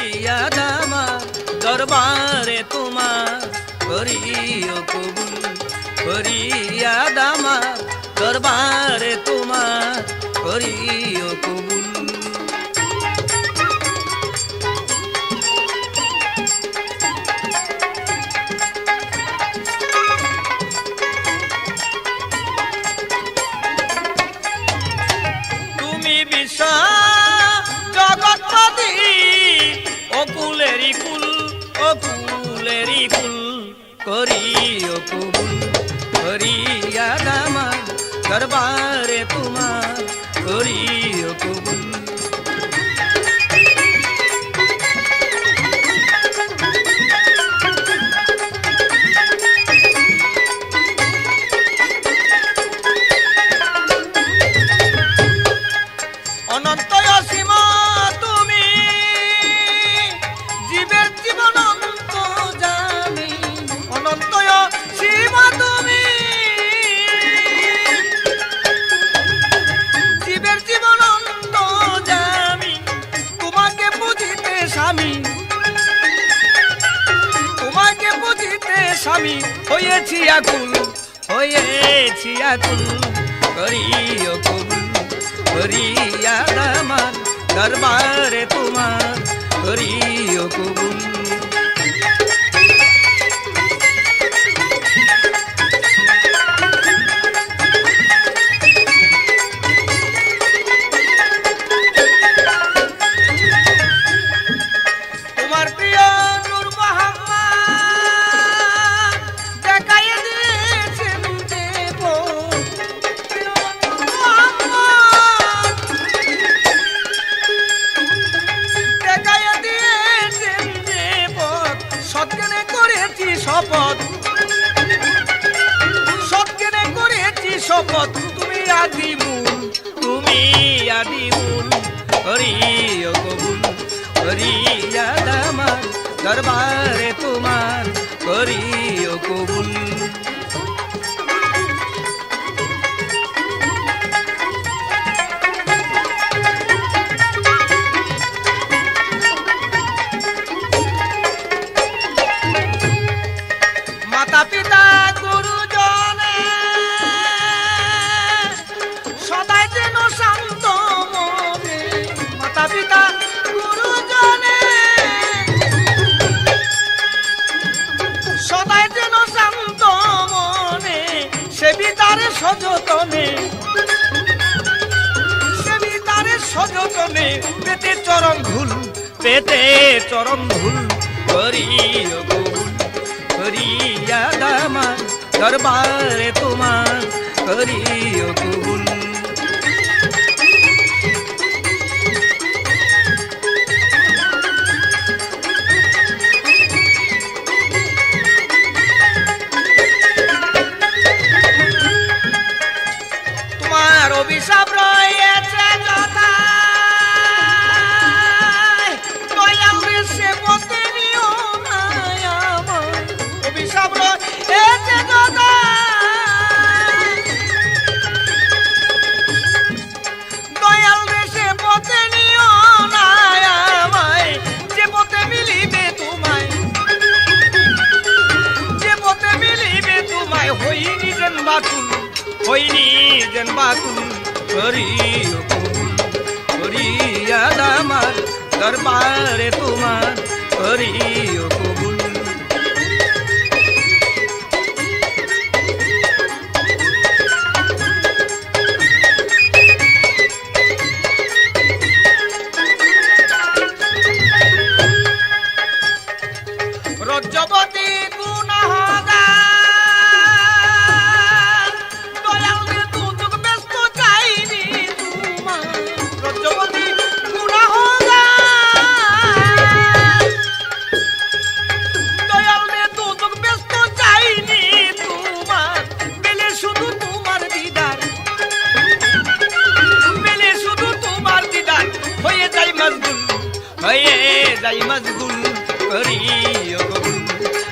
ফরিয়াদ আমার দরবারে তোমার করিও কবুল ফরিয়াদ আমার দরবারে তোমার করিও কবুল তুমি বিশ্ব জগৎপতি অকুলেরই কুল অকুলেরই কুল করিও কবুল ফরিয়াদ আমার দরবারে তোমার করিও কবুল অনন্ত অসীম তুমি জীবের জীবন অনন্ত জানি অনন্ত অসীম তুমি জীবের জীবন অনন্ত জানি তোমাকে বুঝিতে স্বামী তোমাকে বুঝিতে স্বামী হয়েছি আকুল করিও কবুল ফরিয়াদ আমার দরবারে তোমার করিও কবুল তোমার প্রিয় নূর মোহাম্মদ দেখাইয়া দিয়েছেন দেব সৎজ্ঞানে করেছি শপথ তুমি আদিমূল করিও কবুল ফরিয়াদ আমার দরবারে তোমার করিও কবুল মাতা পিতা গুরুজনে সদাই যেন শান্ত মনে মাতা পিতা গুরুজনে সদাই যেন শান্ত মনে সেবিতারে সযতনে পেতে চরম ভুল করিও কবুল ফরিয়াদ আমার দরবারে তোমার করিও কবুল তোমার অভিশাপ রয়েছে কথা দয়ালে সে বলতে নিও না আমার অভিশাপ রয়েছে কথা দয়ালে সে বলতে নিও না আমায় যে পথে মিলিবে তোমায় হইনি যেন বাতুল করিও কবুল ফরিয়াদ আমার দরবারে তোমার করিও কবুল রজ্জবতী গুনাহগার দয়ালে দুদুক ব্যস্ত চাইনি তোমার রজ্জবতী গুনাহগার দয়ালে দুদুক ব্যস্ত চাইনি তোমার বেলে শুধু তোমার দিদার হয়ে যাই মজগুল করিও কবুল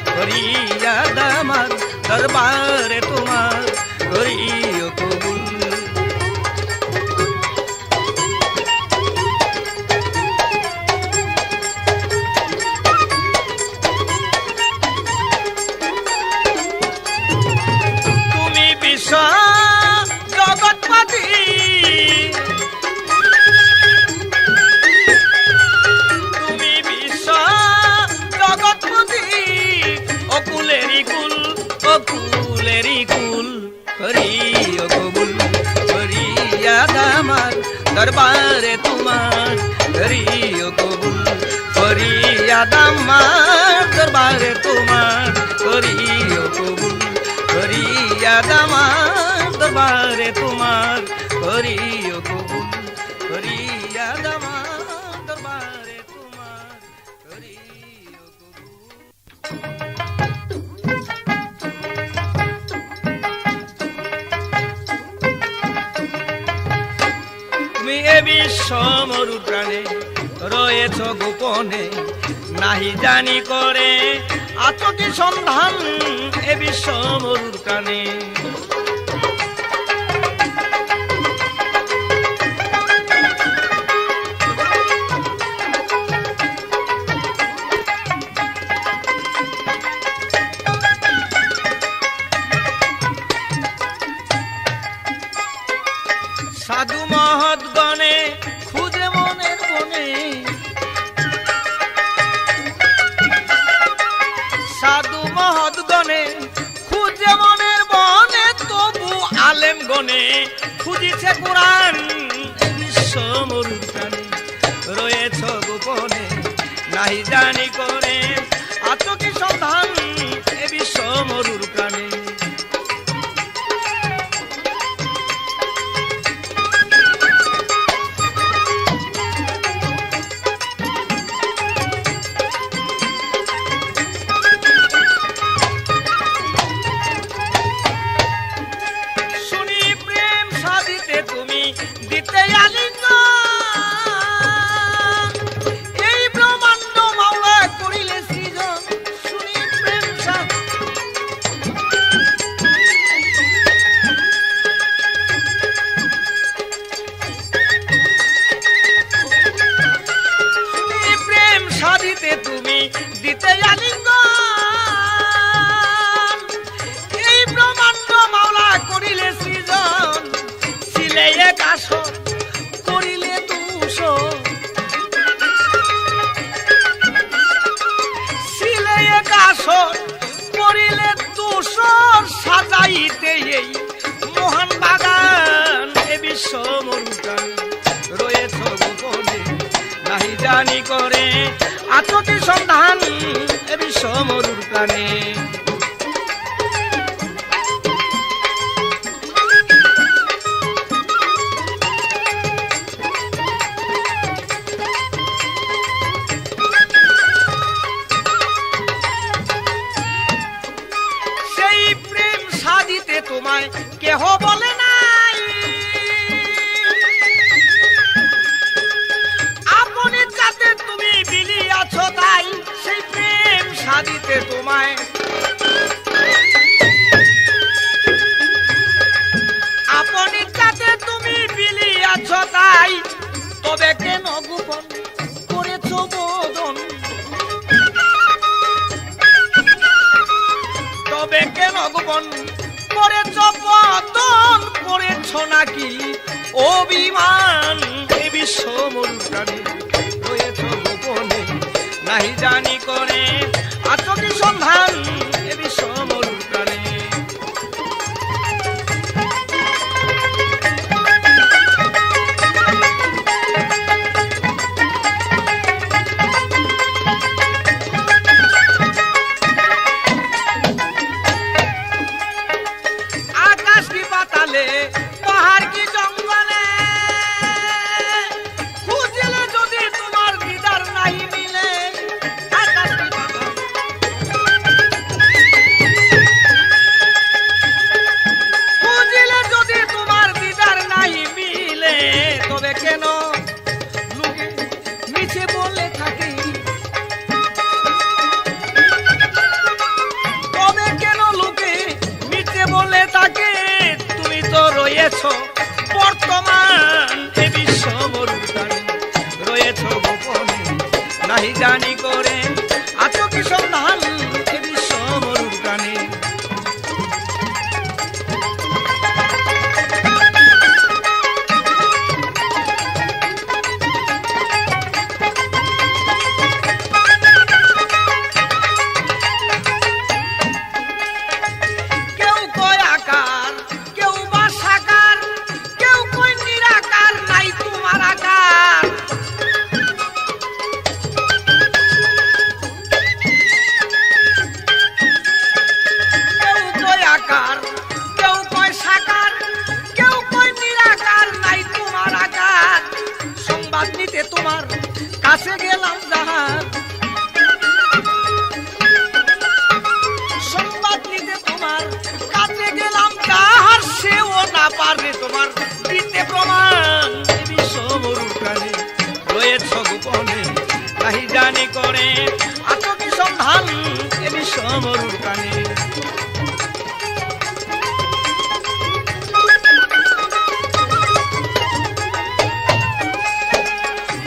ফরিয়াদ আমার দরবারে তোমার করিও কবুল দরবারে তোমার করিও কবুল ফরিয়াদ আমার দরবারে তোমার করিও কবুল ফরিয়াদ আমার দরবারে তোমার করিও কবুল ফরিয়াদ আমার দরবারে তোমার করিও কবুল। তুমি এ বিশ্ব মরু প্রাণে রয়েছ গোপনে নাহি জানি করে আছো কি সন্ধান এ বিশ্ব মরুর প্রাণে। সাধু মহৎ গণে খুঁজে মনের বনে সাধু মহৎ গণে খুঁজে মনের বনে তবু আলেম গণে খুঁজিছে কোরআন বিশ্ব মরুর প্রাণে রয়েছ গোপনে নাহি জানি করে আছো কি সন্ধান এ বিশ্ব মরুর প্রাণে। তুমি দিতে আলিঙ্গন এই ব্রহ্মাণ্ড মাওলা করিলে সৃজন ছিলে এক আসর করিলে দূষণ ছিলে এক আসর করিলে দূষণ সাজাইতে এই মহান বাগান এ বিশ্ব মরুপ্রাণ রয়েছ গোপনে নাহি জানি করে আছো কি সন্ধান এ বিশ্ব মরুর প্রাণে। সেই প্রেম সাজিতে তোমায় কেহ বলে নাই আপনি যাতে তুমি বিলিয়াছো তাই সেই প্রেম সাজিতে তোমায় আপনি যাতে তুমি বিলিয়াছো তাই তবে কেন গোপন করেছো বদন তবে কেন গোপন করেছো বদন করেছো নাকি অভিমান এ বিশ্ব মরুর প্রাণে রয়েছ গোপনে নাহি জানি করে আছো কি সন্ধান এ বিশ্ব মরুর প্রাণে। আকাশ কি পাতালে পাহাড় কি জঙ্গলে খুঁজলে যদি তোমার দিদার নাই মিলে আকাশ কি পাতালে খুঁজলে যদি তোমার দিদার নাই মিলে তবে কেন লোকে মিছে বলে থাকে তবে কেন লোকে মিছে বলে থাকে তুমি তো রয়েছ বর্তমান এ বিশ্ব মরুর প্রাণে রয়েছ গোপনে নাহি জানি করে আছো কি সন্ধান এ বিশ্ব মরুর প্রাণে। কেউ কয় আকার কেউ বা সাকার কেউ কয় নিরাকার নাই তোমার জানি করে আতকি সন্ধান এ বিশ্ব মরুর কানে।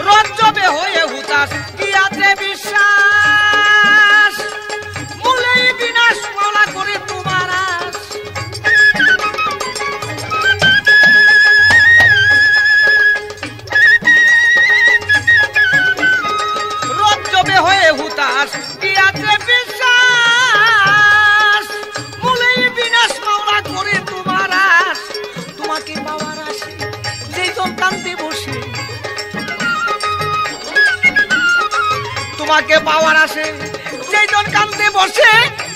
রজ্জবে হয়ে হুতাশ কিয়াতে বিশ্বাস, মূলেই বিনাশ মাওলা করে তোমার আশ। রজ্জবে হয়ে হুতাশ কিয়াতে বিশ্বাস, মূলেই বিনাশ মাওলা করে তোমার আশ। তোমাকে পাওয়ার আসে যেই জন কান্দে বসে, তোমাকে পাওয়ার আসে যেই জন কান্দে বসে,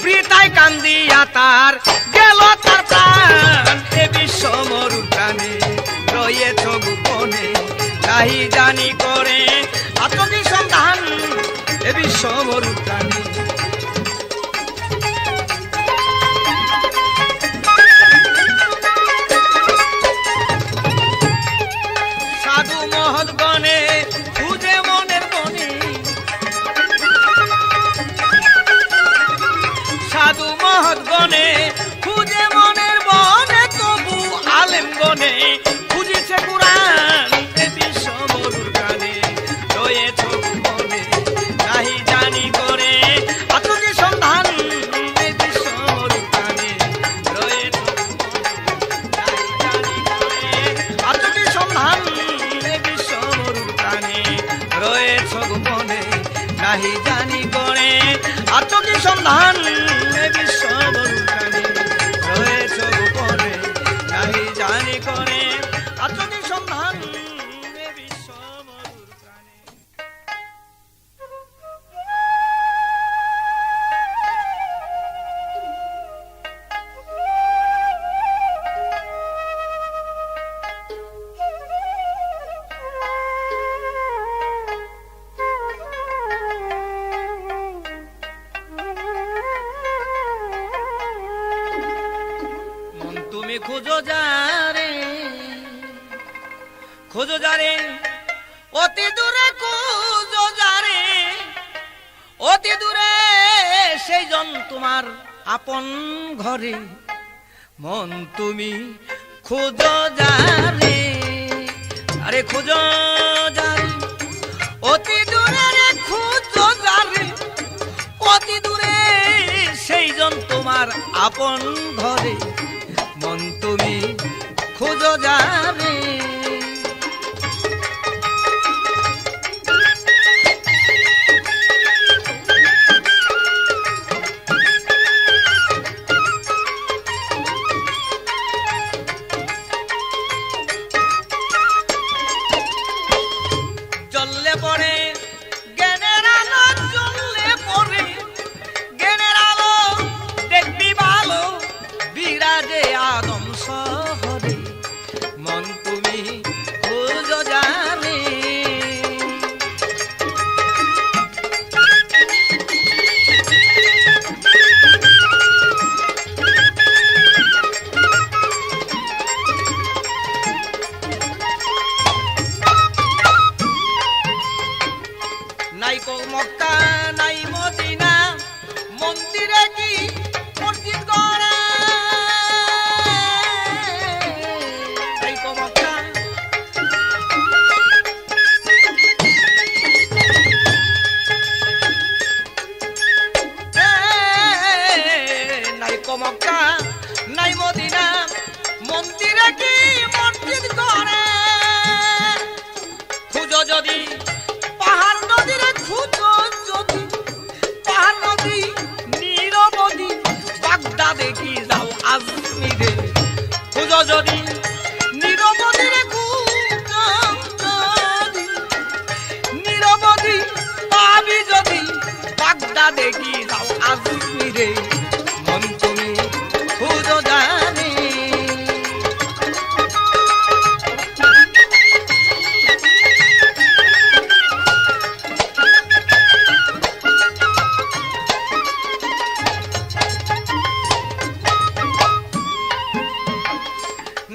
বৃথায় কান্দিয়া তার গেল তার প্রাণ। এ বিশ্ব মরুর প্রাণে রয়েছ গোপনে, তাই জানি করে আতকি সন্ধান এ বিশ্ব মরুর প্রাণে। সাধু মহৎ গণে খুঁজে মনের বনে, সাধু মহৎ গণে খুঁজে মনের বনে, তবু আলেম গণে খুঁজিছে কুরআন। এ বিশ্ব মরুর প্রাণে রয়েছ গোপনে, তাই জানি করে আতকি সন্ধান এ বিশ্ব মরুর প্রাণে রয়েছ গোপনে, তাই জানি করে আতকি সন্ধান এ বিশ্ব মরুর প্রাণে রয়েছ গোপনে, তাই জানি করে আতকি সন্ধান এ বিশ্ব মরুর প্রাণে রয়েছ গোপনে, তাই জানি করে আতকি সন্ধান এ বিশ্ব মরুর প্রাণে। মন তুমি খোঁজো যারে, খোঁজো যারে অতি দূরে, খোঁজো যারে অতি দূরে, সেই জন তোমার আপন ঘরে। মন তুমি খোঁজো যারে, আরে খোঁজো যারে অতি দূরে রে, খোঁজো যারে অতি দূরে, সেই জন তোমার আপন ঘরে। মন তুমি খোঁজো যারে। জ্বললে পড়ে জ্ঞানের আলো, জ্বললে পড়ে জ্ঞানের আলো, দেখবি ভালো বিরাজে আদম শহরে। মন তুমি খোঁজো জানে। নাই কো মক্কা নাই মদিনা, মন্দিরে কি মসজিদ গড়ে। নাই কো মক্কা নাই কো মক্কা নাই মদিনা, মন্দিরে কি মসজিদ গড়ে। খুঁজো যদি পাহাড় নদীরে, খুঁজো যদি পাহাড় নদী নীরবদী, বাগদাদে কি যাও আজমিরে। খুঁজো যদি নীরবদীরে, খুঁজো যদি নীরবদী, পাবি যদি বাগদাদে কি যাও আজমিরে। মন তুমি খুঁজো জানে।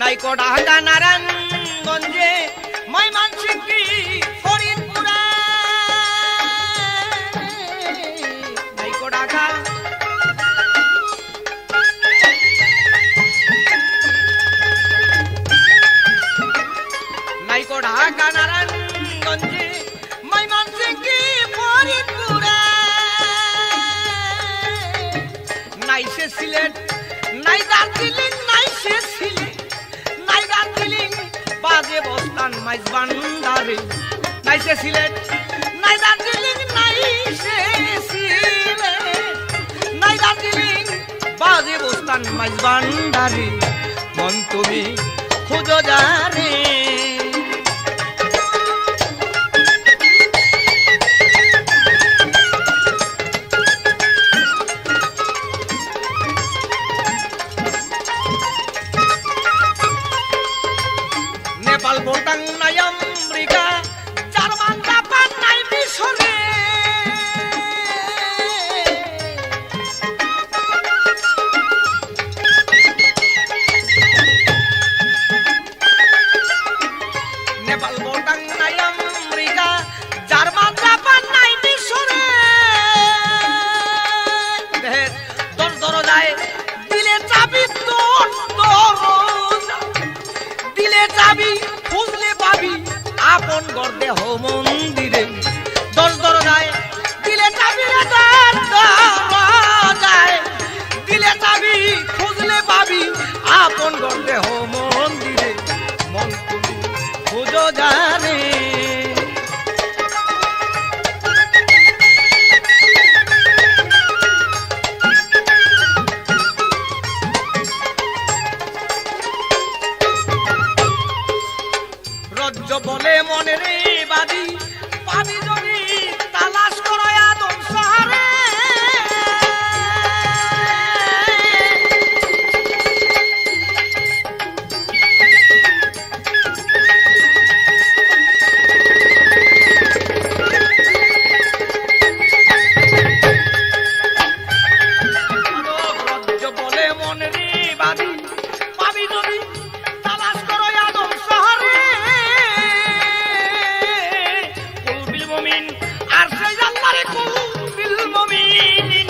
নাই কো ঢাকা নারায়ণগঞ্জে, ময়মনসিংহ ফরিদপুরে। সিলেট নাই দার্জিলিং নাই সে সিলেট নাই দার্জিলিং বাজে বস্তান মাইজ ভান্ডারে নাই সে সিলেট নাই দার্জিলিং নাই সে সিলেট নাই দার্জিলিং বাজে বস্তান মাইজ ভান্ডারে মন তুমি খুঁজো যারে নেপাল ভুটান নাই আমেরিকা জার্মান জাপান নাই মিশরে নেপাল ভুটান নাই আমেরিকা জার্মান জাপান নাই মিশরে দর দর যায় দিলে চাবি তোর দিলে চাবি খুঁজলে পাবি আপন ঘর দেহ মন্দিরে দর দর যায় দিলে চাবি যায় দিলে চাবি খুঁজলে পাবি আপন ঘর দেহ মন্দিরে মন তুমি খুঁজো জানে রজ্জ বলে মনে রে বাদি পাবি যদি তালাশ করো আদম শহরে রজ্জ বলে মনে রে বাদি পাবি যদি তালাশ করো আদম শহরে কুলবিল মুমিন আর সেই আল্লাহ রে কুলবিল মুমিন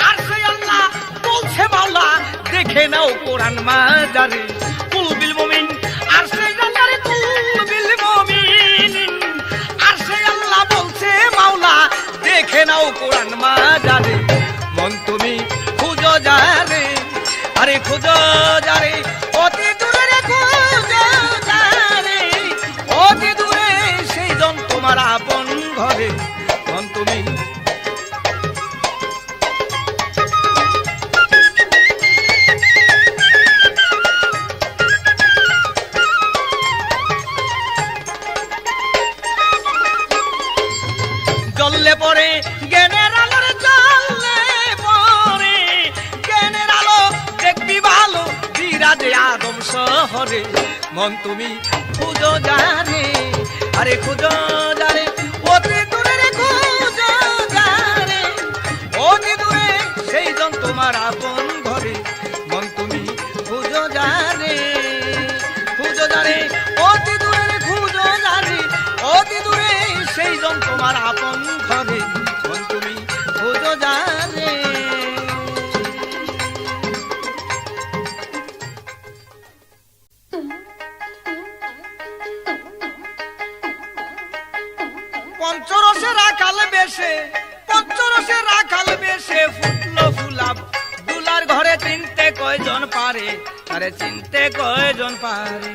আর সেই আল্লাহ বলছে মাওলা দেখে নাও কোরআন মাজারে কুলবিল মুমিন আর সেই আল্লাহ রে কুলবিল মুমিন আর সেই আল্লাহ বলছে মাওলা দেখে নাও কোরআন মাজারে মন তুমি খুঁজো যারে আরে খুঁজো যারে অতি দূরে রে খুঁজো যারে অতি দূরে সেই জন তোমার আপন ঘরে মন তুমি জ্বললে পরে জ্ঞানের আলোর জ্বললে পরে জ্ঞানের আলো দেখবি ভালো বিরাজে আদম শহরে মন তুমি খুঁজো যারে আরে খুঁজো যারে অতি দূরে রে খুঁজো যারে অতি দূরে সেই জন তোমার আপন ঘরে মন তুমি খুঁজো যারে অতি দূরে রে খুঁজো যারে অতি দূরে সেই জন তোমার আপন ঘরে মন তুমি খুঁজো যারে পঞ্চরসে রাখাল বেশে ফুটলো ফুলাপ দুলার ঘরে চিনতে কয়জন পারে আরে চিনতে কয়জন পারে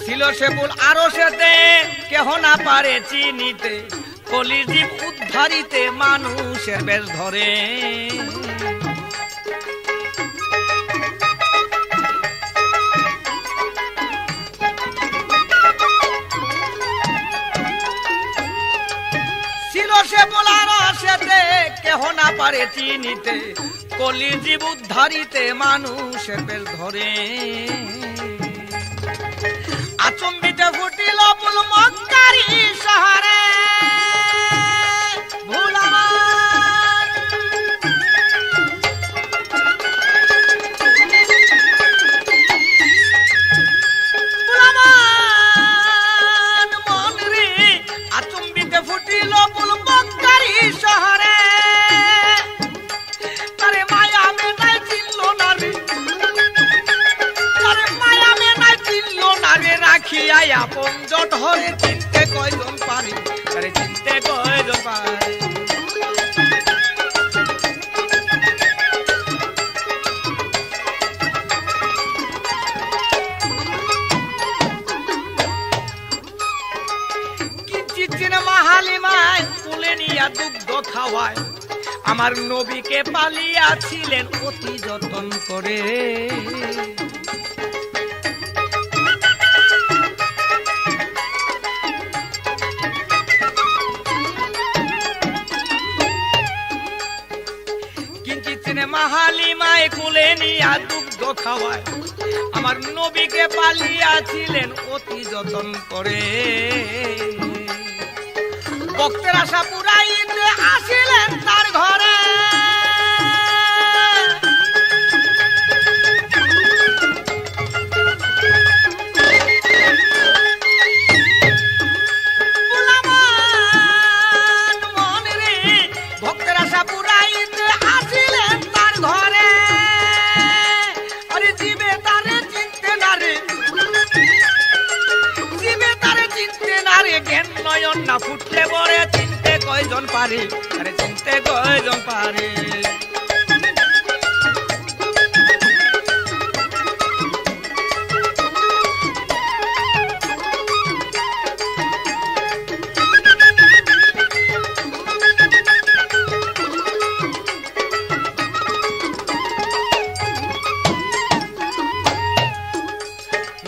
ছিল সে ফুল আরো সেতে কেহ না পারে চিনিতে কলিজীব উদ্ধারিতে মানুষের বেশ ধরে ছিল সে বলার সেতে কেহ না পারে চিনিতে কলিজীব উদ্ধারিতে মানুষের বেশ ধরে আচম্বিতে ফুটিল ফুল মক্কারি শহরে ভুলামান মন রে আচম্বিতে ফুটিল ফুল মক্কারি শহরে তারে মায়া মেটাই চিনল না রে লইয়া আপন জট হরে চিনতে কয়জন পারে, আরে চিনতে কয়জন পারে। হালিমায় কোলে নিয়া দুগ্ধ খাওয়ায়, আমার নবীকে পালিয়াছিলেন অতি যতন করে। কিঞ্চিত হালিমায় কোলে নিয়া দুগ্ধ খাওয়ায়, আমার নবীকে পালিয়াছিলেন অতি যতন করে। ভক্তের আশা পুরাইতে আসিলেন তার ঘরে, ভক্তের আশা পুরাইতে আসিলেন তার ঘরে। আরে জীবে তারে চিনতে না রে, জীবে তারে চিনতে না রে, জ্ঞান নয়ন না ফুটলে বরে চিনতে কয়জন পারে, আরে চিনতে কয়জন পারে।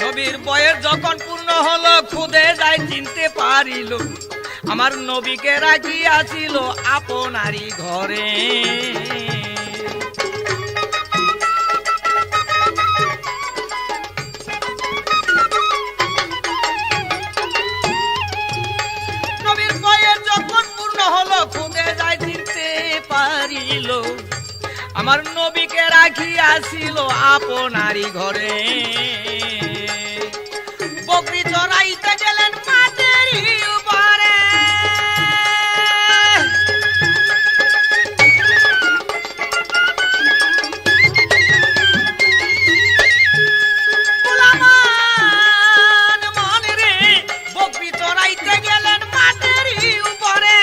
নবীর বয়স যখন পূর্ণ হলো, খুদে যায় চিনতে পারিল, আমার নবীকে রাখিয়াছিল আপনারই ঘরে। নবীর বয়স যখন পূর্ণ হলো, খুদে যায় চিনতে পারিল, আমার নবীকে রাখিয়াছিল আপনারই ঘরে। বকরি চড়াইতে গেলেন মাঠেরই উপরে, মন রে বকরি চড়াইতে গেলেন মাঠেরই উপরে।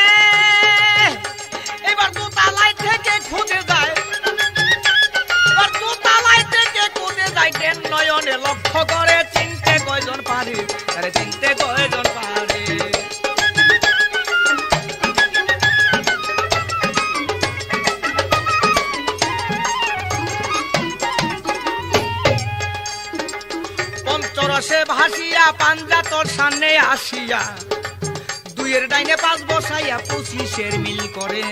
এবার দোতলায় থেকে খুঁজে যায়, এবার দোতলায় থেকে খুঁজে যায়, কেন নয়নে লক্ষ্য করে চিনতে কয়জন পারে, আরে চিনতে কয়জন পারে। পঞ্চরসে ভাসিয়া পাঞ্জা তোর সামনে আসিয়া, দুইয়ের ডাইনে পাঁচ বসাইয়া 25-এর মিল করে।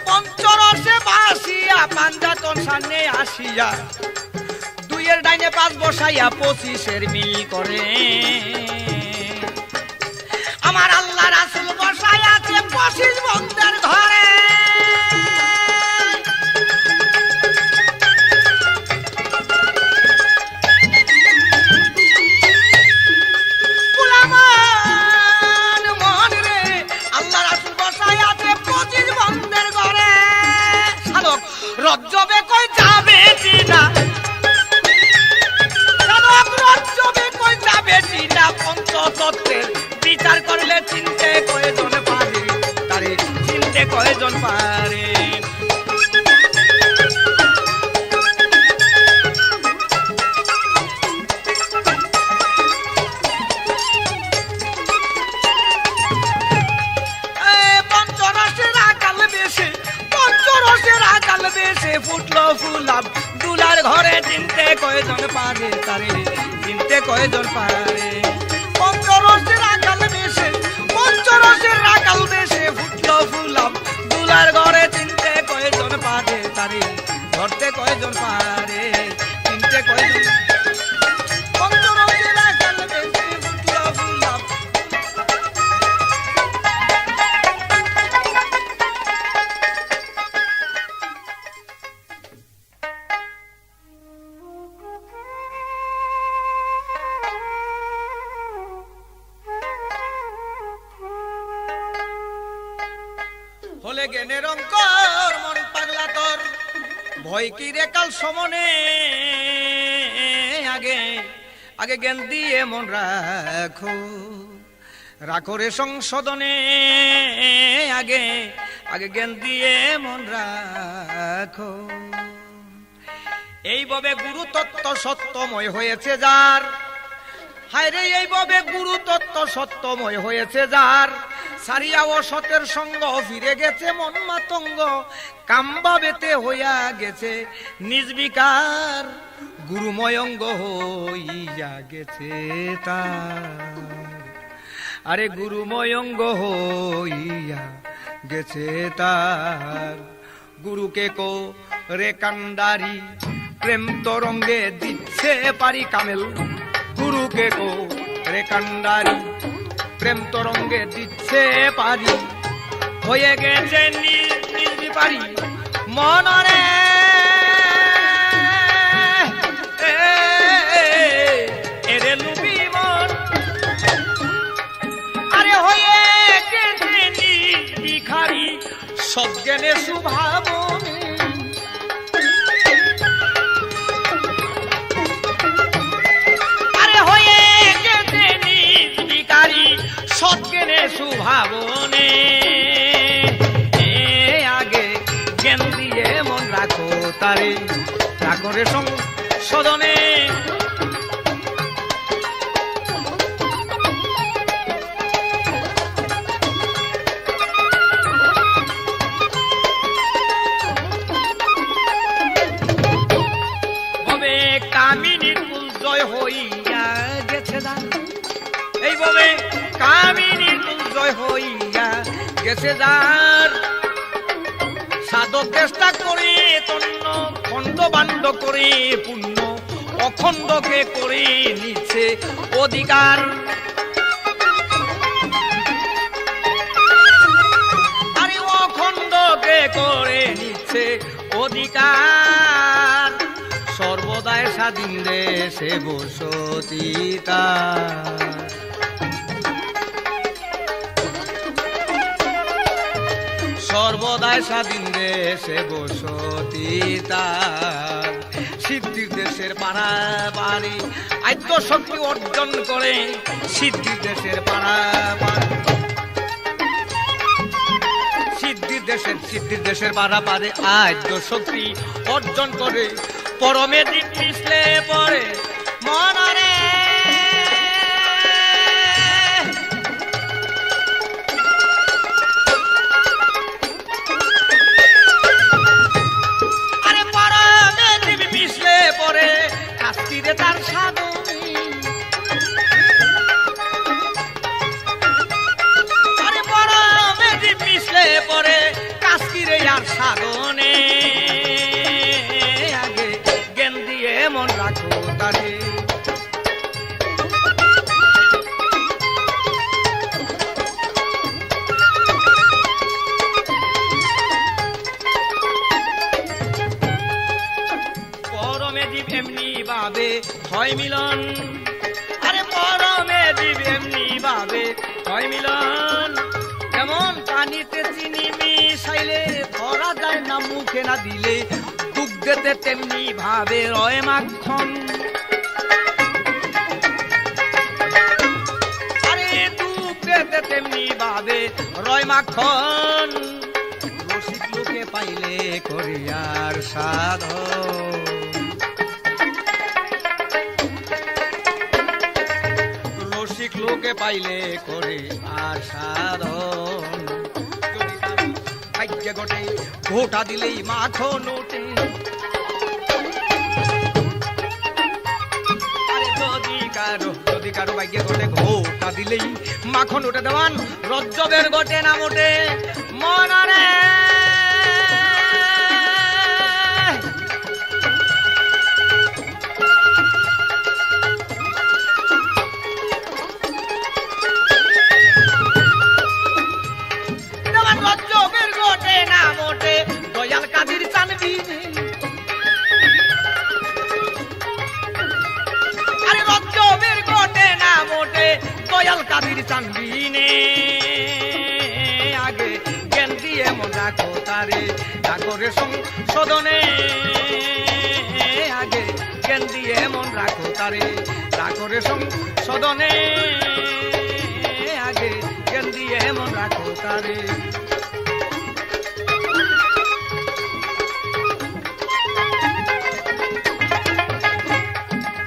পঞ্চরসে ভাসিয়া পাঞ্জা তোর সামনে আসিয়া, দুইয়ের ডাইনে পাঁচ বসাইয়া 25-এর মিল করে। আমার আল্লাহ রাসূল বসাই আছে 25 বন্দের ঘরে। মন রে আল্লাহ রাসূল বসাই আছে 25 বন্দের ঘরে। সাধক রজ্জবে কই যাবে চিনা, সাধক রজ্জবে কই যাবে চিনা, পঞ্চতত্ত্বের বিচার করলে চিনতে কয়জন পারে, তারে চিনতে কয়জন পারে। পঞ্চরসের আকাল বেশে, পঞ্চরসের আকাল বেশে ফুটলো ফুলাম দুলার ঘরে, চিনতে কয়জন পারে, তারে চিনতে কয়জন পারে। পঞ্চরসের আকাল বেশে, পঞ্চরসের আকাল বেশে ফুটলো ফুলাম দুলার ঘরে, চিনতে কয়জন পারে, তারে ধরতে কয়জন পারে, চিনতে কয়জন। পঞ্চরসের আকাল বেশে ফুটলো ফুলাম, বলে জ্ঞানের অঙ্কর মন পাগলা তোর ভয় কি রে কাল সমনে আগে আগে জ্ঞান দিয়ে মন রাখো রাখো রে সংশোধনে আগে আগে জ্ঞান দিয়ে মন রাখো এইভাবে গুরু তত্ত্ব সত্যময় হয়েছে যার হায় রে এইভাবে গুরু তত্ত্ব সত্যময় হয়েছে যার সারিয়া ও সতের সঙ্গ ফিরে গেছে মন মাতঙ্গ কামভাবেতে হইয়া গেছে নিজবিকার গুরুময় অঙ্গ হইয়া গেছে তার আরে গুরুময় অঙ্গ হইয়া গেছে তার গুরুকে কো রে কান্ডারি প্রেম তরঙ্গে দিচ্ছে পারি কামেল গুরুকে কো রে কান্ডারি প্রেম তরঙ্গে দিচ্ছে পারি হয়ে গেছে পারি মনরে এরে লুবি মন আরে হয়ে গেছে ভিখারি সজ্ঞানে সুভাবনে আরে হয়ে গেছে ভিখারি সজ্ঞানে সুভাবনে আগে জ্ঞান দিয়ে মন রাখো তারে রাখো রে সংশোধনে কামিনীর কুল জয় হইয়া গেছে যার এইভাবে কামিনীর কুল জয় হইয়া গেছে যার সাধক চেষ্টা করে তন্ন খণ্ড বাণ্ড করে পুণ্য অখণ্ডকে করে নিচ্ছে অধিকার আরে অখণ্ডকে করে নিচ্ছে অধিকার সর্বদায় স্বাধীন দেশে বসতি তার সর্বদায় স্বাধীন দেশে বসতি তার সিদ্ধির দেশের পারাবারি আদ্য শক্তি অর্জন করে সিদ্ধির দেশের পারাবারি সিদ্ধির দেশের পারাবারে আদ্য শক্তি অর্জন করে পরমে দিক পিছলে পড়ে মনরে আরে পরমে দিক পিছলে পড়ে কাস্তিরে তার সাধনী আরে পরমে দিক পিছলে পড়ে কাস্তিরে আর সাধনে মন রাখো তারে পরমে জীব এমনি ভাবে হয় মিলন আরে পরমে জীব এমনি ভাবে হয় মিলন যেমন পানিতে চিনি মিশাইলে ধরা যায় না মুখে না দিলে দুগ্ধেতে তেমনি ভাবে রয় মাখন আরে দুগ্ধেতে তেমনি ভাবে রয় মাখন রসিক লোকে পাইলে করিয়ার সাধন রসিক লোকে পাইলে করে আর সাধন ভাগ্যে ঘটে ঘোটা দিলেই মাখন ওঠে যদি কারো ভাগ্যে ঘটে ঘোটা দিলেই মাখন ওঠে দেওয়ান রজ্জবের ঘটে না মোটে মনারে দেওয়ান রজ্জবের ঘটে না মোটে দয়াল কাদির চানবি দয়াল কাদির চানবিনে আগে জ্ঞান দিয়ে মন রাখো তারে রাখরে সংশোধনে আগে জ্ঞান দিয়ে মন রাখো তারে রাখরে সংশোধনে আগে জ্ঞান দিয়ে মন রাখো তারে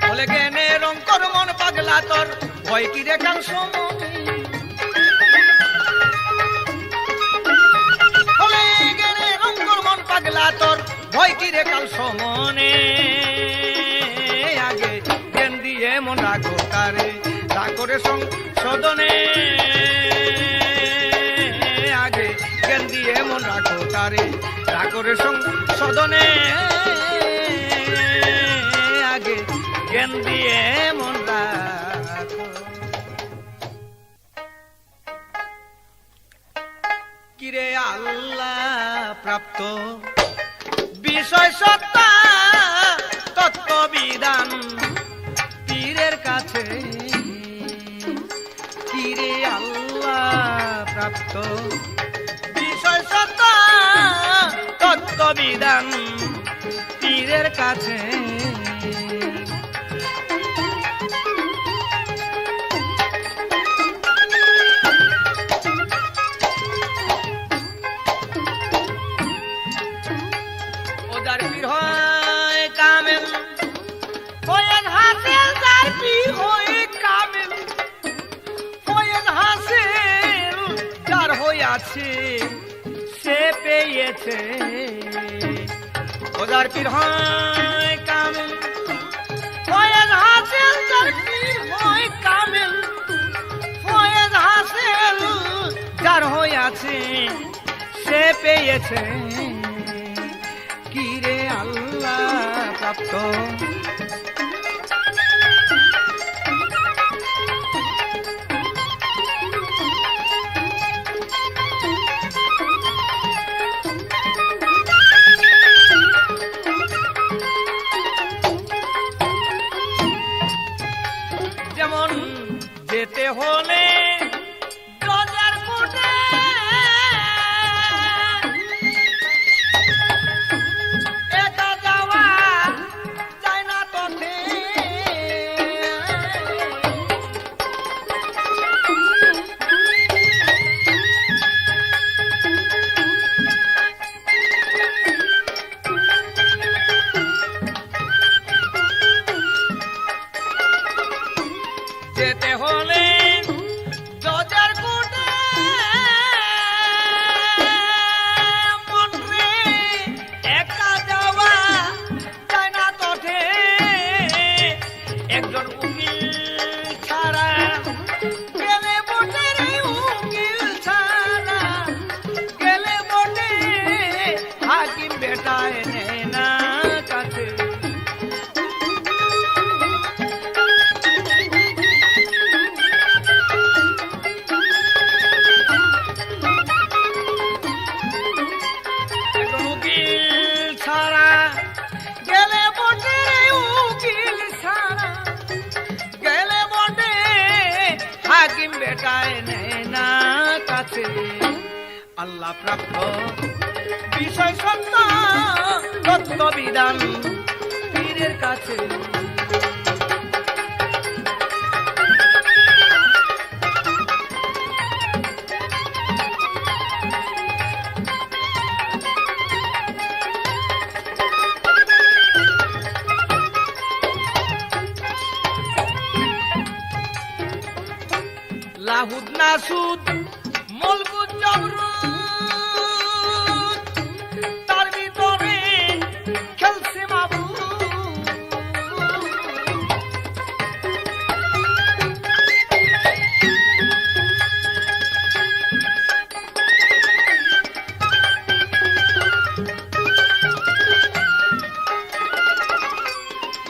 বলে জ্ঞানে রং কর মন পাগলা তোর ভয় কি রে কাল সমনে বলে জ্ঞানে রং কর মন পাগলা তোর ভয় কি রে কাল সমনে আগে জ্ঞান দিয়ে মন রাখো তারে রাখরে সংশোধনে আগে জ্ঞান দিয়ে মন রাখো তারে রাখরে সংশোধনে আগে জ্ঞান দিয়ে মন রাখো কিরে আল্লাহ প্রাপ্ত বিষয় সত্তা তত্ত্ববিধান পীরের কাছে কিরে আল্লাহ প্রাপ্ত বিষয় সত্তা তত্ত্ববিধান পীরের কাছে সে পেয়েছে ওদার পীর হয় কামেল ফয়েজ হাসিল যার পীর হয় কামেল ফয়েজ হাসিল যার হইয়াছে সে পেয়েছে কিরে আল্লাহ প্রাপ্ত যেতে হলে জজের কোর্টে একা যাওয়া যায় না পথে যেতে হলে জজের কোর্টে মন্ত্রে একা যাওয়া যায় না তঠে একজন উকিল ছাড়া গেলে বটে রে উকিল ছাড়া গেলে বটে হাকিম বেটায় নে না কাছে বেটায় নেয় না কাছে আল্লাহ প্রাপ্ত বিষয় সত্য তত্ত্ববিধান পীরের কাছে লাহুদ নাসুদ মুলকুত জবরুত তার ভিতরে খেলছে মাবুদ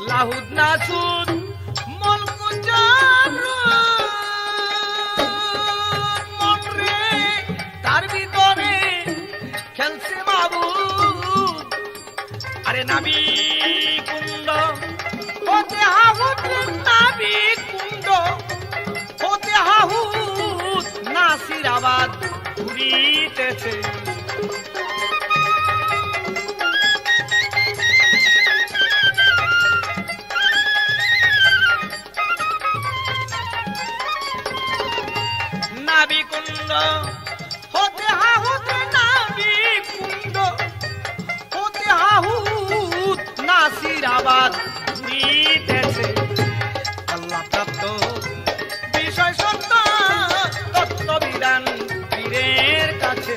লাহুদ নাসুদ মুলকুত জবরুত তার ভিতরে খেলছে মাবুদ আরে নাবি কুণ্ড হতে হাহুত নাবি কুণ্ড হতে হাহুত নাসিরাবাদ ঘুরিতেছে নাবি কুণ্ড হতে হাহুত নাবি কুণ্ড হতে হাহুত নাসিরাবাদ ঘুরিতেছে আল্লাহ প্রাপ্ত বিষয় সত্য তত্ত্ববিধান পীরের কাছে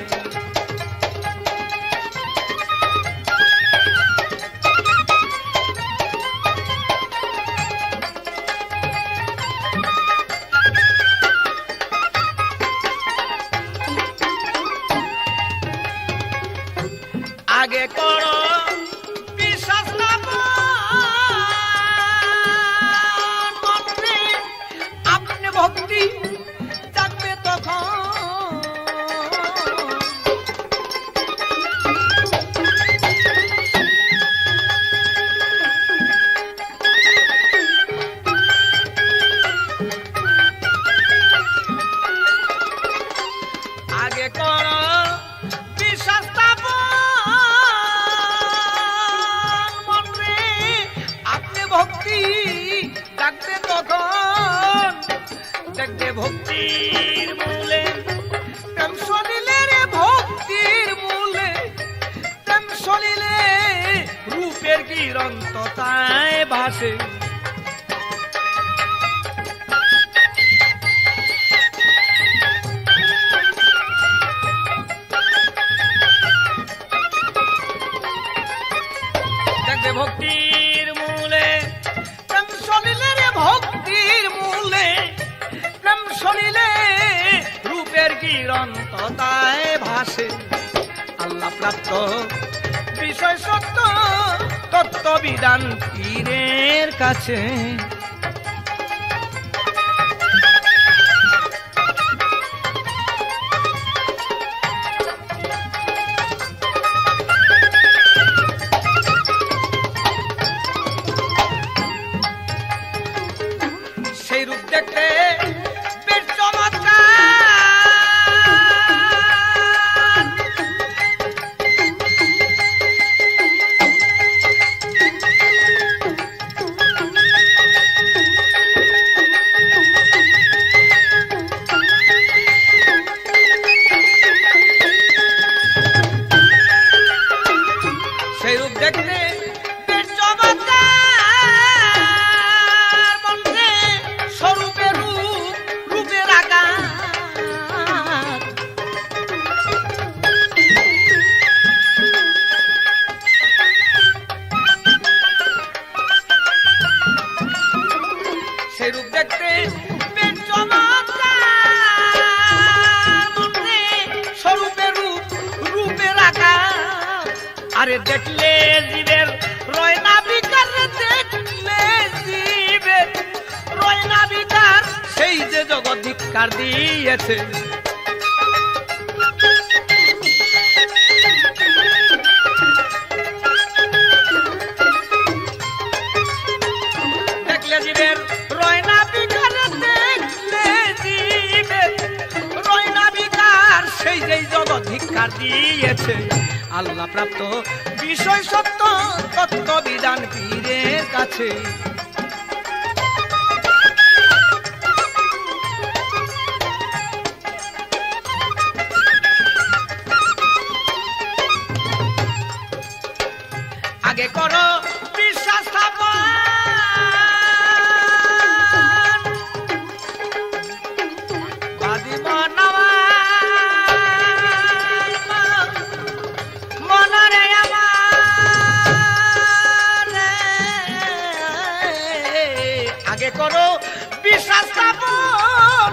আগে করো বিশ্বাস মনে আপনি ভক্তি জানবে তখন আগে করো বিশ্বাস ভক্তি ডাকবে তখন দেখবে ভক্তির মূলে প্রেম শনিলে রে ভক্তির মূলে প্রেম শনিলে রূপের কিরন্ততায় ভাসে দেখবে ভক্তির মূলে প্রেম শনিলে রে ভক্তির মূলে প্রেম শনিলে রূপের কিরন্ততায় ভাসে আল্লাহ প্রাপ্ত বিষয় সত্য তত্ত্ববিধান পীরের কাছে সেই রূপ দেখতে বেশ চমৎকার সেই রূপ দেখতে বেশ চমৎকার স্বরূপে রূপ রূপের আকার সেই রূপ দেখতে বেশ চমৎকার মনে স্বরূপে রূপ রূপের আকার আরে দেখলে জীবের রয় না বিকার দেখলে জীবের রয় না বিকার সেই যে জগৎ ধিক্কার দিয়েছে দেখলে জীবের রয় না বিকার দেখলে জীবের রয় না বিকার সেই যে জগৎ ধিক্কার দিয়েছে আল্লাহ প্রাপ্ত বিষয় সত্য তত্ত্ববিধান পীরের কাছে আগে করো বিশ্বাস স্থাপন মনরে আমার আগে করো বিশ্বাস স্থাপন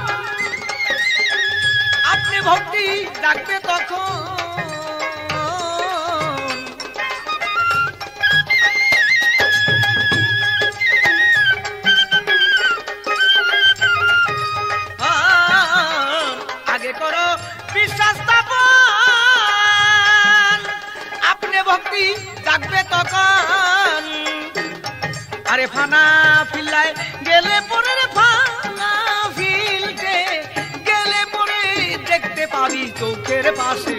আপনি ভক্তি ডাকবে তখন আগে করো বিশ্বাস স্থাপন আপনি ভক্তি ডাকবে তখন আরে ফানা ফিল্লায় গেলে পরে রে ফানা ফিলতে গেলে পরে দেখতে পাবি চোখের পাশে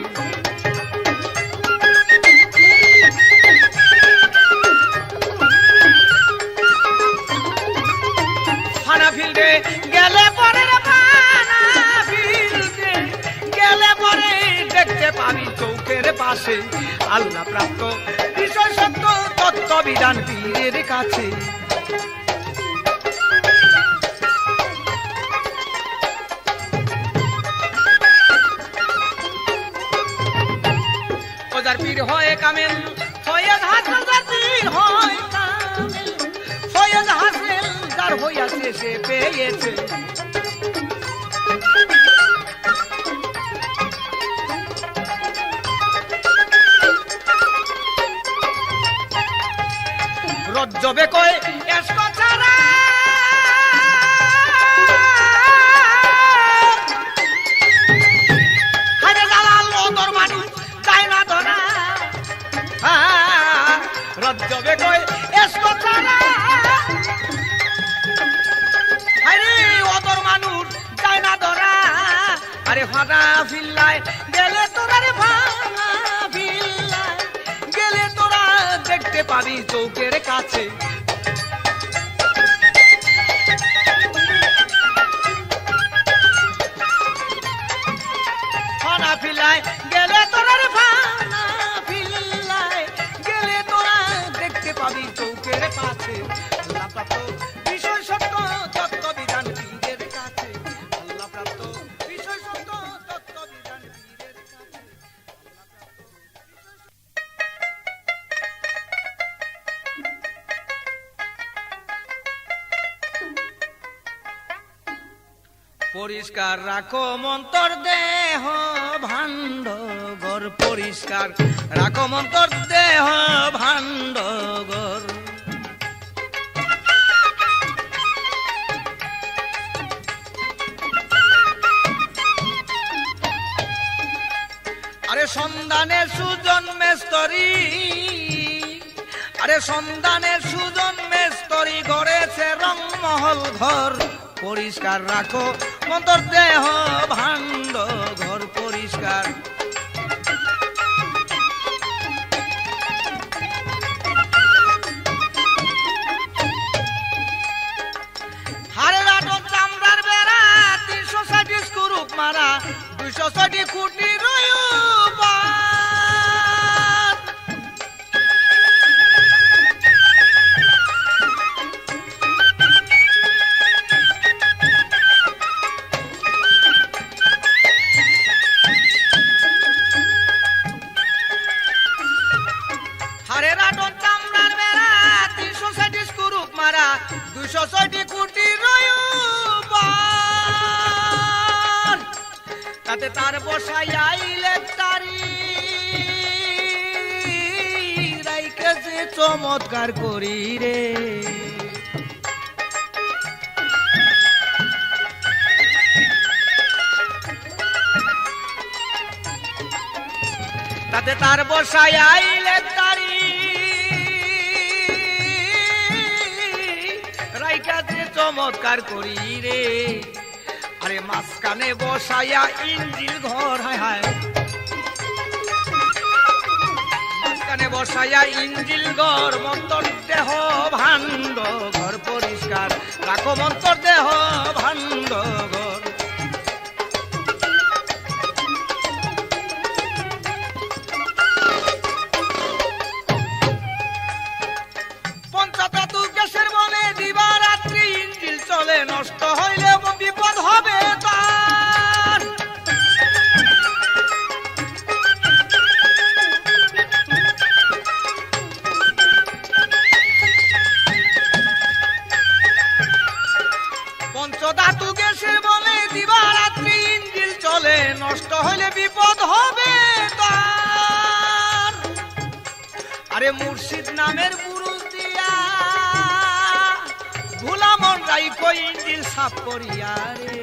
ফানা ফিল্ডে গেলে পরে রে ফানা ফিল্ড পাবি চৌকের পাশে আল্লাহ প্রাপ্ত বিষয় সত্য তত্ত্ব বিধান পীরের কাছে। ওজার পীর হয় কামেল সৈয়দ হাসান যার পীর হয় কামেল সৈয়দ হাসেন যার হইয়াছে সে পেয়েছে। রজ্জবে কয় এসক ছাড়া হারে দালাল ওদর মানুষ যায় না ধরা। রজ্জবে কয় এসক ছাড়া হারে ওদর মানুষ যায় না ধরা। আরে ফানা ফিল্লায় গেলে তোরা রে ফানা ফিল্লায় গেলে তোরা দেখতে পাবি চৌকের কাছে। ফানা ফিল্লায় গেলে তোরা রে ফানা ফিল্লায় গেলে তোরা দেখতে পাবি চৌকের কাছে। আল্লাহ প্রাপ্ত বিষয় সত্য তত্ত্ব বিধান পীরের কাছে। আল্লাহ প্রাপ্ত বিষয় সত্য তত্ত্ব বিধান পীরের কাছে। পরিষ্কার রাখো মন্তর দেহ ভাণ্ডগর পরিষ্কার রাখো মন্তর দেহ ভাণ্ডগর। আরে সন্ধানের সুজন মেস্তরি আরে সন্ধানের সুজন মেস্তরি গড়েছে রংমহল ঘর। পরিষ্কার রাখো মন্তর দেহ ভাণ্ড ঘর পরিষ্কার। হারে রাটক চামড়ার বেড়া 360 স্ক্রুপ মারা 260 কোটি রয়ুবা। হারে রাটক চামড়ার বেড়া 360 স্ক্রুপ মারা 260 কোটি রয়ুবা। তাতে তার বসাইয়া ইলেকট্রি রাইকেছে চমৎকার করি রে। তাতে তার বসাইয়া ইলেকট্রি রাইকেছে চমৎকার করি রে। আরে মাঝখানে বসাইয়া ইঞ্জিল ঘর হায় হায় মাঝখানে বসাইয়া ইঞ্জিল ঘর মন্তর দেহ ভাণ্ড ঘর পরিষ্কার রাখো মন্তর দেহ ভাণ্ড ঘর। পঞ্চধাতু গ্যাসের বলে দিবারাত্রি ইঞ্জিল চলে নষ্ট হইলে বিপদ হবে তার। পঞ্চধাতু গ্যাসের বলে দিবারাত্রি ইঞ্জিল চলে নষ্ট হইলে বিপদ হবে তার। আরে মুর্শিদ নামের পুরুষ দিয়া ভুলামন রাইকো ইঞ্জিল সাফ করিয়া রে।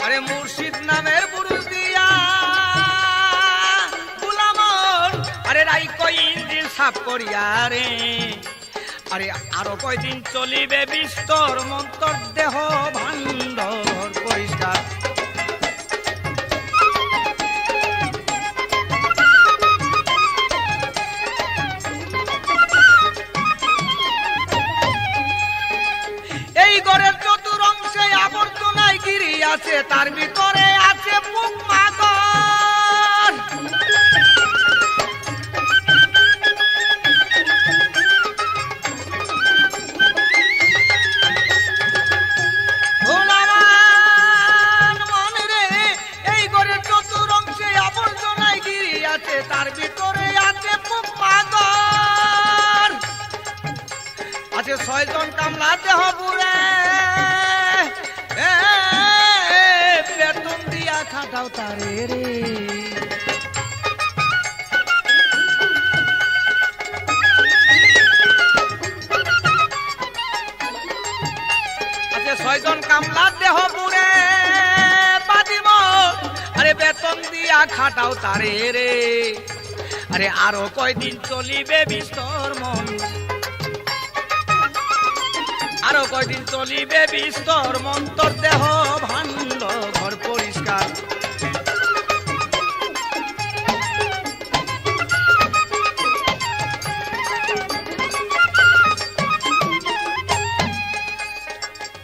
আরে মুর্শিদ নামের পুরুষ দিয়া ভুলামন আরে রাইকো ইঞ্জিল সাফ করিয়া রে। আরে আরো কয়দিন চলিবে বিস্তর মন্তর দেহ ভাণ্ডর পরিষ্কার। আছে তার ভিতরে আছে পোক মাকড়। ভোলামান মনে রে এই ঘরের চতুরঙ্গে আবর্জনায় গিরি আছে তার ভিতরে আছে পোক মাকড়। আছে 6 জন কামলা দেহ পুরে বেতন দিয়া খাটাও তারে রে। আছে 6 জন কামলা দেহ পুরে বাদিব আরে বেতন দিয়া খাটাও তারে রে। আরে আরো কয়দিন চলিবে বিস্তর মন, আরো কয়দিন চলিবে বিস্তর মন্তর দেহ ভাণ্ড ঘর পরিষ্কার।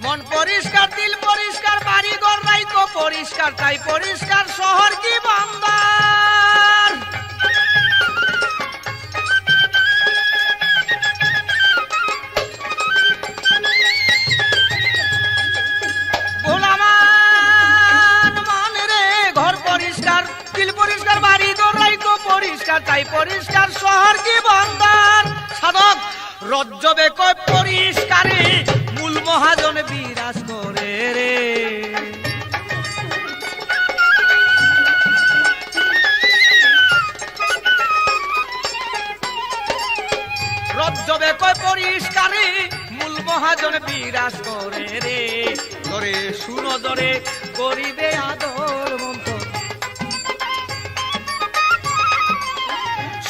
মন পরিষ্কার দিল পরিষ্কার বাড়ি ঘর নাই তো পরিষ্কার তাই পরিষ্কার শহর কি বান্দার। তাই পরিষ্কার শহর কি বান্দার। সাধক রজ্জবে কয় পরিষ্কারে মূল মহাজন বিরাজ করে রে। রজ্জবে কয় পরিষ্কারে মূল মহাজন বিরাজ করে রে। ধরে শুনো ধরে করিবে আদর মন্ত,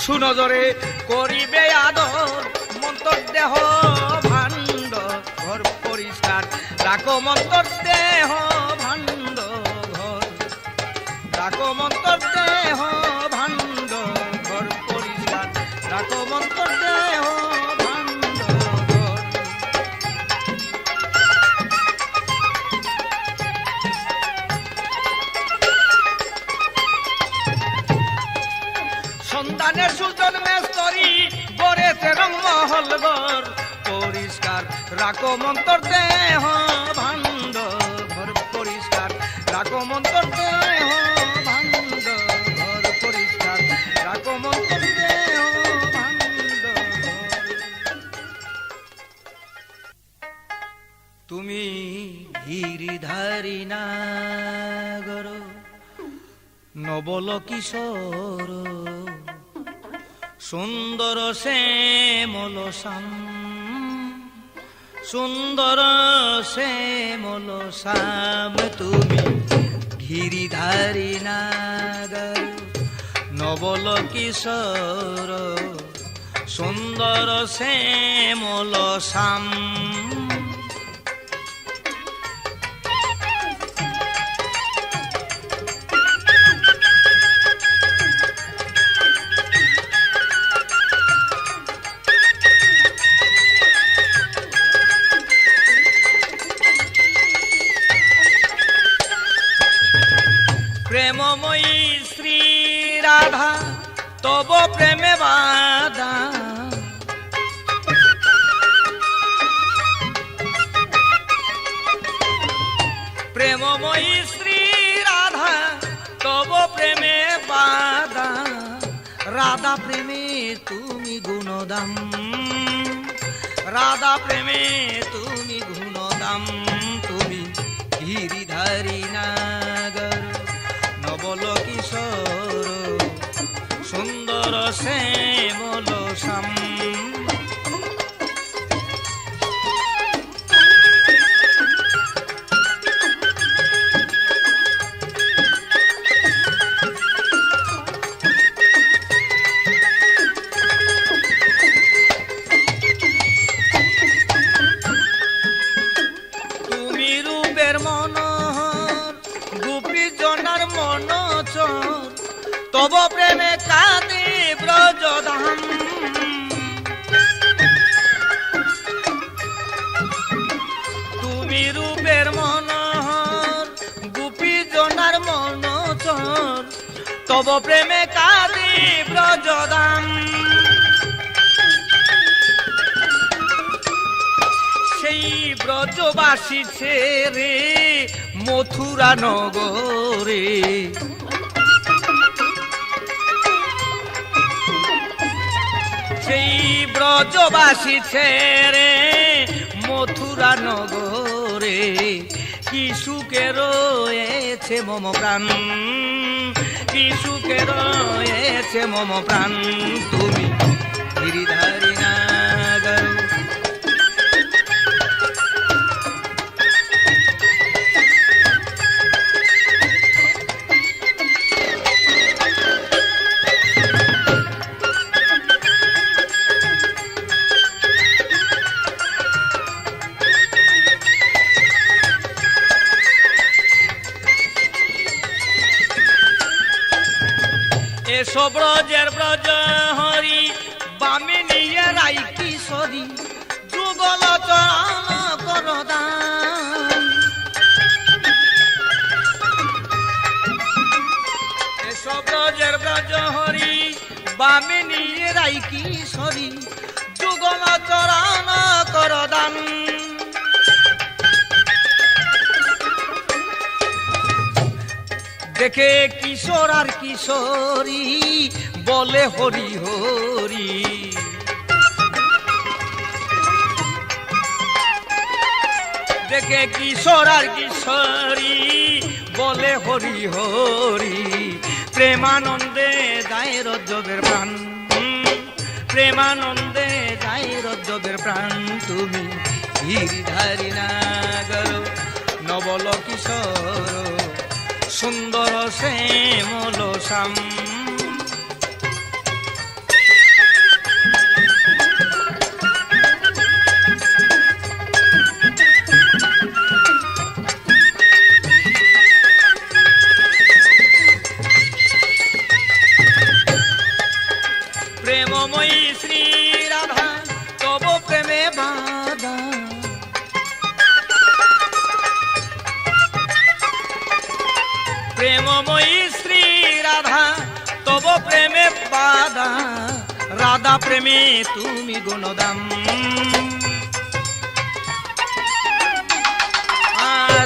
সুনজরে করিবে আদর মন্তর দেহ ভাণ্ড ঘর পরিষ্কার রাখো মন্তর দেহ ভাণ্ড ঘর রাখো মন্তর দেহ ভাণ্ড ঘর পরিষ্কার রাখো মন্তর দেহ ভাণ্ড ঘর। সন্তানের সুলতান মেস্তরি গড়েছে রংমহল ঘর পরিষ্কার রাখো মন্তর দেহ ভাণ্ড ঘর পরিষ্কার রাখো মন্তর দেহ ভাণ্ড ঘর পরিষ্কার রাখো মন্তর দেহ ভাণ্ড ঘর। তুমি গিরিধারী নাগর নবল কিশোর সুন্দর শ্যামল শ্যাম সুন্দর শ্যামল শ্যাম তুমি গিরিধারী নাগর নবল কিশোর সুন্দর শ্যামল শ্যাম। প্রেমময়ী শ্রী রাধা তব প্রেমে বাধা প্রেমময়ী শ্রী রাধা তব প্রেমে বাধা রাধা প্রেমে তুমি গুণদাম রাধা প্রেমে তুমি গুণদাম তুমি গিরিধারী নাগর নবল কিশোর সুন্দর শ্যামল শ্যাম। তুমি রূপের মনোহর গোপী জনার মনোচর তব প্রেমে কাঁদে ব্রজধাম তুমি রূপের মনোহর তব প্রেমে কাঁদে ব্রজদাম। সেই ব্রজবাসী ছেড়ে মথুরা নগরে, সেই ব্রজবাসী ছেড়ে মথুরা নগরে, কি সুখে রয়েছে মম প্রাণ, কি সুখে রয়েছে মম প্রাণ, তুমি গিরিধারী নাগর। এসো ব্রজের ব্রজ হরি, বামে নিয়ে রাই কিশোরী, যুগল চরণ কর দান। এসো ব্রজের ব্রজ হরি, বামে নিয়ে রাই কিশোরী, যুগল চরণ কর দান। দেখে কিশোর আর কিশোরী বলে হরি হরি, দেখে কিশোর আর কিশোরী বলে হরি হরি, প্রেমানন্দে যায় রজ্জদের প্রাণ, প্রেমানন্দে যায় রজ্জদের প্রাণ, তুমি গিরিধারী নাগর নবল কিশোর, সুন্দর শ্যামল শ্যাম। প্রেমময়ী শ্রী রাধা তব প্রেমে বাধা, প্রেমময়ী শ্রী রাধা তব প্রেমে বাধা, রাধা প্রেমে তুমি গুণদাম,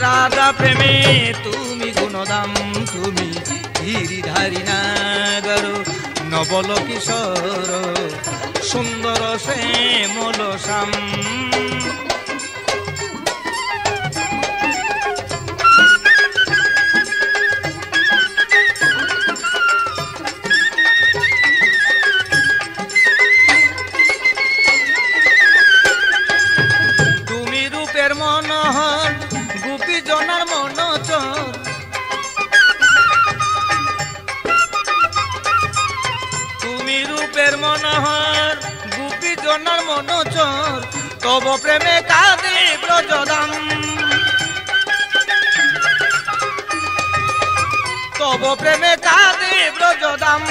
রাধা প্রেমে তুমি গুণদাম, তুমি গিরিধারী নাগর নবল কিশোর, সুন্দর শ্যামল শ্যাম। মনোহর গোপী জনার মনোচর, তুমি রূপের মনোহর গোপী জনার মনোচর, তব প্রেমে কাঁদে ব্রজদাম, তব প্রেমে কাঁদে ব্রজদাম।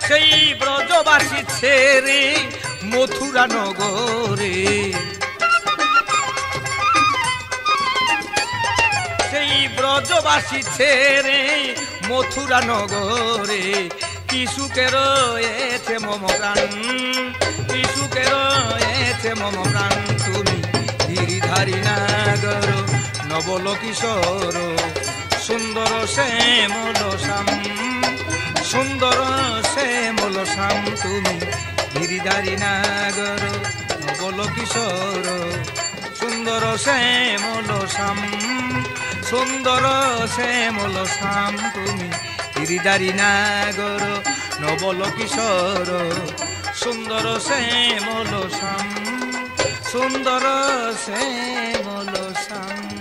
সেই ব্রজবাসী ছেড়ে মথুরা নগরে, সেই ব্রজবাসী ছেড়ে মথুরা নগরে, কি সুখে রয়েছে মম প্রাণ, কি সুখে রয়েছে মম প্রাণ, তুমি গিরিধারী নাগর নবল কিশোর, সুন্দর শ্যামল শ্যাম, সুন্দর শ্যামল শ্যাম, তুমি গিরিধারী নাগর নবল কিশোর, সুন্দর শ্যামল শ্যাম, সুন্দর শ্যামল শ্যাম, তুমি গিরিধারী নাগর নবল কিশোর, সুন্দর শ্যামল শ্যাম, সুন্দর শ্যামল শ্যাম।